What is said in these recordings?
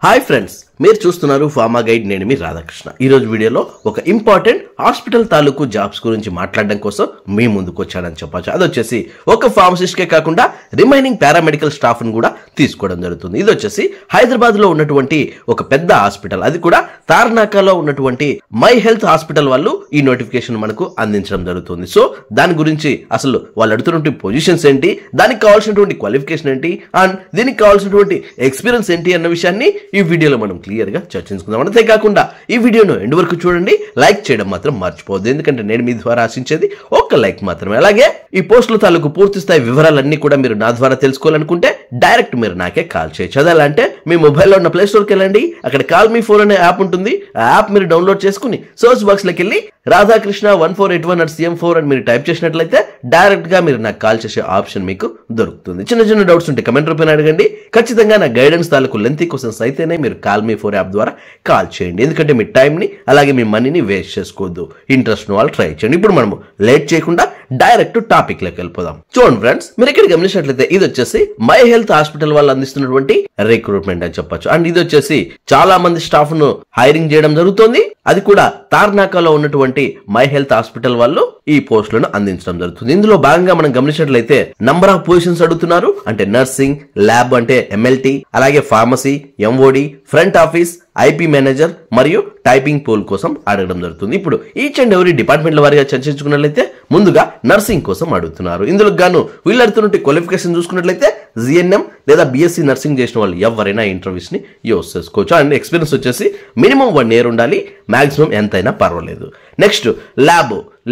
Hi friends, మీరు చూస్తున్నారు pharma guide. నేను మీ రాధాకృష్ణ. ఈ రోజు వీడియోలో ఒక ఇంపార్టెంట్ హాస్పిటల్ తాలూకు జాబ్స్ గురించి మాట్లాడడం కోసం మీ ముందుకు వచ్చాడని చెప్పొచ్చు. అది వచ్చేసి ఒక ఫార్మసిస్ట్కే కాకుండా రిమైనింగ్ పారామెడికల్ స్టాఫ్ ను కూడా తీసుకోవడం జరుగుతుంది. ఇది వచ్చేసి హైదరాబాద్ లో ఉన్నటువంటి ఒక పెద్ద హాస్పిటల్, అది కూడా తార్నాకాలో ఉన్నటువంటి మై హెల్త్ హాస్పిటల్ వాళ్ళు ఈ నోటిఫికేషన్ మనకు అందించడం జరుగుతుంది. సో దాని గురించి అసలు వాళ్ళు అడుగుతున్నటువంటి పొజిషన్స్ ఏంటి, దానికి కావాల్సినటువంటి క్వాలిఫికేషన్ ఏంటి, అండ్ దీనికి కావాల్సినటువంటి ఎక్స్పీరియన్స్ ఏంటి అన్న విషయాన్ని ఈ వీడియోలో మనం క్లియర్ గా చర్చించుకుందాం. అంతేకాకుండా ఈ వీడియోను ఎండ్ వరకు చూడండి, లైక్ చేయడం మాత్రం మర్చిపోవద్దు. ఎందుకంటే నేను మీ ద్వారా ఆశించేది ఒక్క లైక్ మాత్రమే. అలాగే ఈ పోస్టుల తాలూకు పూర్తి స్థాయి వివరాలన్నీ కూడా మీరు నా ద్వారా తెలుసుకోవాలనుకుంటే డైరెక్ట్ మీరు నాకే కాల్ చేయొచ్చు. అదేంటే మీ మొబైల్లో ఉన్న ప్లే స్టోర్కి వెళ్ళండి, అక్కడ కాల్ మీ ఫోన్ అనే యాప్ ఉంటుంది. ఆ యాప్ మీరు డౌన్లోడ్ చేసుకుని సర్చ్ బాక్స్ లోకి వెళ్ళి రాధాకృష్ణ 1481@CM4 అని మీరు టైప్ చేసినట్లయితే డైరెక్ట్ గా మీరు నాకు కాల్ చేసే ఆప్షన్ మీకు దొరుకుతుంది. చిన్న చిన్న డౌట్స్ ఉంటే కమెంట్ రూపంలో అడగండి. ఖచ్చితంగా నా గైడెన్స్ తాలూకు లెంతీ క్వశ్చన్స్ అయితేనే మీరు కాల్ మీ 4 యాప్ ద్వారా కాల్ చేయండి. ఎందుకంటే మీ టైం ని అలాగే మీ మనీని వేస్ట్ చేసుకోవద్దు. ఇంట్రెస్ట్ ఉన్న వాళ్ళు ట్రై చేయండి. ఇప్పుడు మనము లేట్ చేయకుండా డైరెక్ట్ టాపిక్ లోకి వెళ్ళిపోదాం. చూడండి ఫ్రెండ్స్, మీరు ఇక్కడ గమనించినట్లయితే ఇది వచ్చేసి మై హెల్త్ హాస్పిటల్ వాళ్ళు అందిస్తున్నటువంటి రిక్రూట్మెంట్ అని చెప్పొచ్చు. అండ్ ఇది వచ్చేసి చాలా మంది స్టాఫ్ ను హైరింగ్ చేయడం జరుగుతుంది. అది కూడా తార్నాకాలో ఉన్నటువంటి మై హెల్త్ హాస్పిటల్ వాళ్ళు ఈ పోస్టులను అందించడం జరుగుతుంది. ఇందులో భాగంగా మనం గమనించినట్లయితే నంబర్ ఆఫ్ పొజిషన్స్ అడుగుతున్నారు. అంటే నర్సింగ్, ల్యాబ్ అంటే MLT, అలాగే pharmacy, MOD, front office, IP manager మరియు టైపింగ్ పోల్ కోసం అడగడం జరుగుతుంది. ఇప్పుడు ఈచ్ అండ్ ఎవరీ డిపార్ట్మెంట్ల వారిగా చర్చించుకున్నట్లయితే ముందుగా నర్సింగ్ కోసం అడుగుతున్నారు. ఇందులో గాను వీళ్ళు అడుగుతున్న క్వాలిఫికేషన్ చూసుకున్నట్లయితే GNM లేదా BSc నర్సింగ్ చేసిన వాళ్ళు ఎవరైనా ఇంటర్వ్యూస్ ని యూస్ చేసుకోవచ్చు. అండ్ ఎక్స్పీరియన్స్ వచ్చేసి మినిమం 1 year ఉండాలి, మాక్సిమం ఎంతైనా పర్వాలేదు. నెక్స్ట్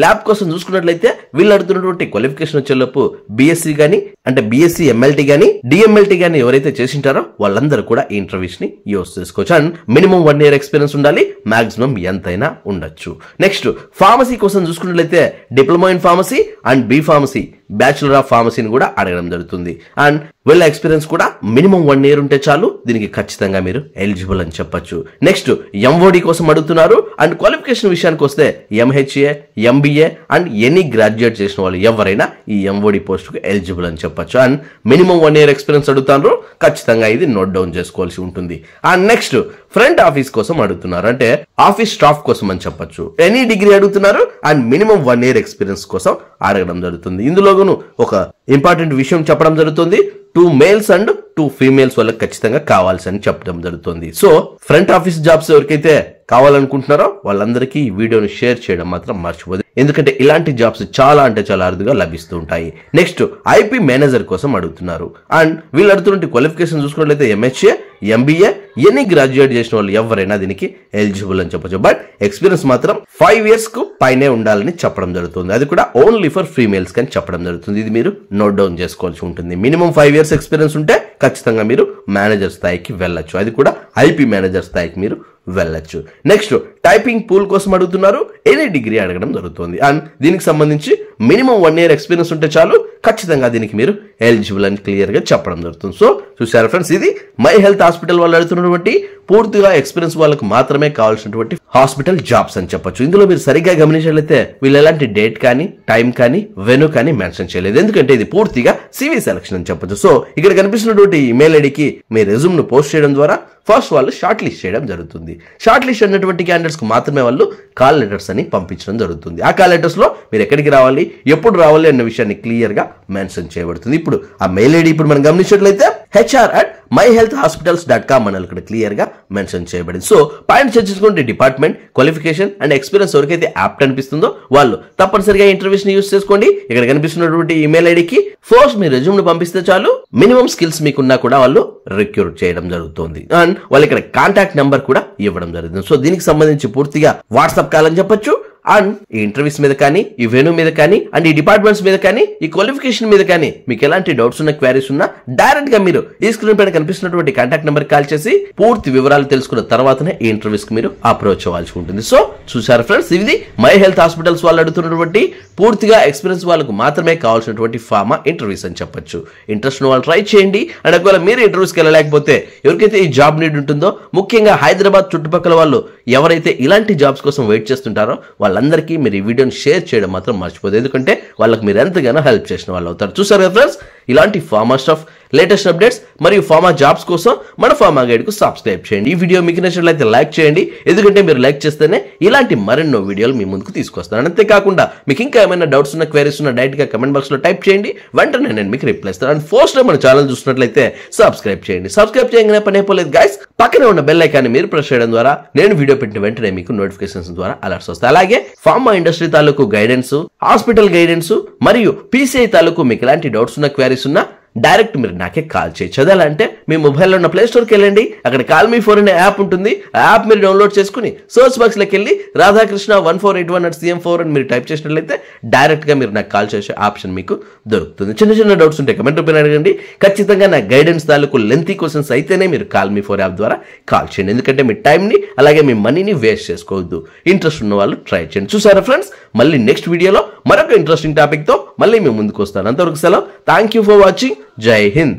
ల్యాబ్ కోసం చూసుకున్నట్లయితే వీళ్ళు అడుగుతున్నటువంటి క్వాలిఫికేషన్ వచ్చేలోపు BSc గానీ అంటే BSc MLT గానీ DMLT గానీ ఎవరైతే చేసింటారో వాళ్ళందరూ కూడా ఈ ఇంటర్వ్యూస్ ని యూస్ చేసుకోవచ్చు. అండ్ మినిమం 1 year ఎక్స్పీరియన్స్ ఉండాలి, మాక్సిమం ఎంతైనా ఉండొచ్చు. నెక్స్ట్ ఫార్మసీ కోసం చూసుకున్నట్లయితే diploma in pharmacy and B Pharmacy, bachelor of ఫార్మసీని కూడా అడగడం జరుగుతుంది. అండ్ వీళ్ళ ఎక్స్పీరియన్స్ కూడా మినిమం 1 year ఉంటే చాలు, దీనికి ఖచ్చితంగా మీరు ఎలిజిబుల్ అని చెప్పొచ్చు. నెక్స్ట్ MOD కోసం అడుగుతున్నారు. అండ్ క్వాలిఫికేషన్ విషయానికి వస్తే MHA, MBA and any graduate చేసిన వాళ్ళు ఎవరైనా ఈ MOD పోస్ట్ కు ఎలిజిబుల్ అని చెప్పొచ్చు. అండ్ మినిమం 1 year ఎక్స్పీరియన్స్ అడుగుతారు, ఖచ్చితంగా ఇది నోట్ డౌన్ చేసుకోవాల్సి ఉంటుంది. అండ్ నెక్స్ట్ ఫ్రంట్ ఆఫీస్ కోసం అడుగుతున్నారు. అంటే ఆఫీస్ స్టాఫ్ కోసం అని చెప్పొచ్చు. ఎనీ డిగ్రీ అడుగుతున్నారు అండ్ మినిమం 1 year ఎక్స్పీరియన్స్ కోసం అడగడం జరుగుతుంది. ఇందులోను ఒక ఇంపార్టెంట్ విషయం చెప్పడం జరుగుతుంది. 2 males అండ్ 2 females వాళ్ళకి ఖచ్చితంగా కావాల్సి అని చెప్పడం జరుగుతుంది. సో ఫ్రంట్ ఆఫీస్ జాబ్స్ ఎవరికైతే కావాలనుకుంటున్నారో వాళ్ళందరికీ ఈ వీడియోని షేర్ చేయడం మాత్రం మర్చిపోదు. ఎందుకంటే ఇలాంటి జాబ్స్ చాలా అంటే చాలా అరుదుగా లభిస్తూ ఉంటాయి. నెక్స్ట్ IP మేనేజర్ కోసం అడుగుతున్నారు. అండ్ వీళ్ళు అడుగుతున్న క్వాలిఫికేషన్ చూసుకున్నట్లయితే MHA, MBA ఎనీ గ్రాడ్యుయేట్ చేసిన వాళ్ళు ఎవరైనా దీనికి ఎలిజిబుల్ అని చెప్పొచ్చు. బట్ ఎక్స్పీరియన్స్ మాత్రం 5 years కు పైనే ఉండాలని చెప్పడం జరుగుతుంది. అది కూడా ఓన్లీ ఫర్ ఫీమేల్స్ అని చెప్పడం జరుగుతుంది. ఇది మీరు నోట్ డౌన్ చేసుకోవాల్సి ఉంటుంది. మినిమం 5 years ఎక్స్పీరియన్స్ ఉంటే ఖచ్చితంగా మీరు మేనేజర్ స్థాయికి వెళ్ళొచ్చు. అది కూడా IP మేనేజర్ స్థాయికి మీరు వెళ్ళొచ్చు. నెక్స్ట్ టైపింగ్ పూల్ కోసం అడుగుతున్నారు. ఎనీ డిగ్రీ అడగడం జరుగుతుంది. అండ్ దీనికి సంబంధించి మినిమం 1 year ఎక్స్పీరియన్స్ ఉంటే చాలు, ఖచ్చితంగా దీనికి మీరు ఎలిజిబుల్ అని క్లియర్ గా చెప్పడం జరుగుతుంది. సో చూసారా ఫ్రెండ్స్, ఇది మై హెల్త్ హాస్పిటల్ వాళ్ళు అడుగుతున్నటువంటి పూర్తిగా ఎక్స్పీరియన్స్ వాళ్ళకు మాత్రమే కావాల్సినటువంటి హాస్పిటల్ జాబ్స్ అని చెప్పొచ్చు. ఇందులో మీరు సరిగ్గా గమనించినట్లయితే వీళ్ళు ఎలాంటి డేట్ కానీ టైం కానీ వెన్యూ కానీ మెన్షన్ చేయలేదు. ఎందుకంటే ఇది పూర్తిగా CV సెలక్షన్ అని చెప్పొచ్చు. సో ఇక్కడ కనిపిస్తున్నటువంటి ఈమెయిల్ ఐడికి మీ రెజ్యూమ్ ను పోస్ట్ చేయడం ద్వారా ఫస్ట్ వాళ్ళు షార్ట్ లిస్ట్ చేయడం జరుగుతుంది. షార్ట్ లిస్ట్ అయినటువంటి క్యాండిడేట్స్ కు మాత్రమే వాళ్ళు కాల్ లెటర్స్ అని పంపించడం జరుగుతుంది. ఆ కాల్ లెటర్స్ లో మీరు ఎక్కడికి రావాలి, ఎప్పుడు రావాలి అన్న విషయాన్ని క్లియర్ గా మెన్షన్ చేయబడుతుంది. ఇప్పుడు ఆ మెయిల్ ఐడి ఇప్పుడు మనం గమనించినట్లయితే HR@myhealthhospitals.com అని ఇక్కడ క్లియర్ గా మెన్షన్ చేయబడింది. సో పాయింట్ చర్చించుకుంటే డిపార్ట్మెంట్, క్వాలిఫికేషన్ అండ్ ఎక్స్పీరియన్స్ ఎవరికైతే యాప్ట్ అనిపిస్తుందో వాళ్ళు తప్పనిసరిగా ఇంటర్వ్యూస్ ని యూస్ చేసుకోండి. ఇక్కడ కనిపిస్తున్నటువంటి ఈమెయిల్ ఐడికి ఫస్ట్ మీ రెజ్యూమ్ ను పంపిస్తే చాలు, మినిమం స్కిల్స్ మీకున్నా కూడా వాళ్ళు రిక్రూట్ చేయడం జరుగుతుంది. అండ్ వాళ్ళు ఇక్కడ కాంటాక్ట్ నెంబర్ కూడా ఇవ్వడం జరుగుతుంది. సో దీనికి సంబంధించి పూర్తిగా వాట్సాప్ కాల్ అని చెప్పొచ్చు. అండ్ ఈ ఇంటర్వ్యూస్ మీద కానీ, ఈ వెన్యూ మీద కానీ, అండ్ ఈ డిపార్ట్మెంట్స్ మీద కానీ, ఈ క్వాలిఫికేషన్ మీద కానీ మీకు ఎలాంటి డౌట్స్ ఉన్న, క్వారీస్ ఉన్నా డైరెక్ట్ గా మీరు ఈ స్క్రీన్ పైన కనిపిస్తున్నటువంటి కాంటాక్ట్ నెంబర్ కాల్ చేసి పూర్తి వివరాలు తెలుసుకున్న తర్వాతనే ఈ ఇంటర్వ్యూస్ కి మీరు అప్రోచ్ అవ్వాల్సి ఉంటుంది. సో చూసారు ఫ్రెండ్స్, ఇది మై హెల్త్ హాస్పిటల్స్ వాళ్ళు అడుగుతున్నటువంటి పూర్తిగా ఎక్స్పీరియన్స్ వాళ్ళకు మాత్రమే కావాల్సినటువంటి ఫార్మా ఇంటర్వ్యూస్ అని చెప్పొచ్చు. ఇంట్రెస్ట్ వాళ్ళు ట్రై చేయండి. అండ్ ఒకవేళ మీరు ఇంటర్వ్యూస్కి వెళ్ళలేకపోతే ఎవరికైతే ఈ జాబ్ నీడ్ ఉంటుందో, ముఖ్యంగా హైదరాబాద్ చుట్టుపక్కల వాళ్ళు ఎవరైతే ఇలాంటి జాబ్స్ కోసం వెయిట్ చేస్తుంటారో వాళ్ళందరికీ మీరు ఈ వీడియోని షేర్ చేయడం మాత్రం మర్చిపోదు, ఎందుకంటే వాళ్ళకి మీరు ఎంతగానో హెల్ప్ చేసిన వాళ్ళు అవుతారు. చూసారు కదా ఫ్రెండ్స్, ఇలాంటి ఫార్మా స్టఫ్, లేటెస్ట్ అప్డేట్స్ మరియు ఫార్మా జాబ్స్ కోసం మన ఫార్మా గైడ్ కు సబ్స్క్రైబ్ చేయండి. ఈ వీడియో మీకు నచ్చినట్లయితే లైక్ చేయండి, ఎందుకంటే మీరు లైక్ చేస్తేనే ఇలాంటి మరెన్నో వీడియోలు మీ ముందుకు తీసుకొస్తాను. అంతేకాకుండా మీకు ఇంకా ఏమైనా డౌట్స్ ఉన్న, క్వైరీస్ ఉన్న డైరెక్ట్ గా కమెంట్ బాక్స్ లో టైప్ చేయండి, వెంటనే నేను మీకు రిప్లై ఇస్తాను. అండ్ ఫస్ట్ టైం మన ఛానల్ చూసినట్లయితే సబ్స్క్రైబ్ చేయండి. సబ్స్క్రైబ్ చేయగానే పని అయిపోలేదు గైస్, పక్కనే ఉన్న బెల్ ఐకాన్ని మీరు ప్రెస్ చేయడం ద్వారా నేను వీడియో పెట్టిన వెంటనే మీకు నోటిఫికేషన్స్ ద్వారా అలర్ట్స్ వస్తాయి. అలాగే ఫార్మా ఇండస్ట్రీ తాలూకు గైడెన్స్, హాస్పిటల్ గైడెన్స్ మరియు PCI తాలూకు మీకు ఎలాంటి డౌట్స్ ఉన్న, క్వైరీస్ ఉన్నా డైరెక్ట్ మీరు నాకే కాల్ చేయొచ్చు. అదేలాంటే మీ మొబైల్లో ఉన్న ప్లే స్టోర్కి వెళ్ళండి, అక్కడ కాల్ మీ ఫోన్ అనే యాప్ ఉంటుంది. ఆ యాప్ మీరు డౌన్లోడ్ చేసుకుని సర్చ్ బాక్స్లోకి వెళ్ళి రాధాకృష్ణ 1481@CM4 అని మీరు టైప్ చేసినట్లయితే డైరెక్ట్గా మీరు నాకు కాల్ చేసే ఆప్షన్ మీకు దొరుకుతుంది. చిన్న చిన్న డౌట్స్ ఉంటే కమెంట్ రూపంలో అడగండి. ఖచ్చితంగా నా గైడెన్స్ తాలూకు లెంతీ క్వశ్చన్స్ అయితేనే మీరు కాల్ మీ 4 యాప్ ద్వారా కాల్ చేయండి, ఎందుకంటే మీ టైంని అలాగే మీ మనీని వేస్ట్ చేసుకోవద్దు. ఇంట్రెస్ట్ ఉన్న వాళ్ళు ట్రై చేయండి. చూసారా ఫ్రెండ్స్, మళ్ళీ నెక్స్ట్ వీడియోలో మరొక ఇంట్రెస్టింగ్ టాపిక్తో మళ్ళీ మేము ముందుకు వస్తాను. అంతవరకు సెలవు. Thank you for watching. జై హింద్.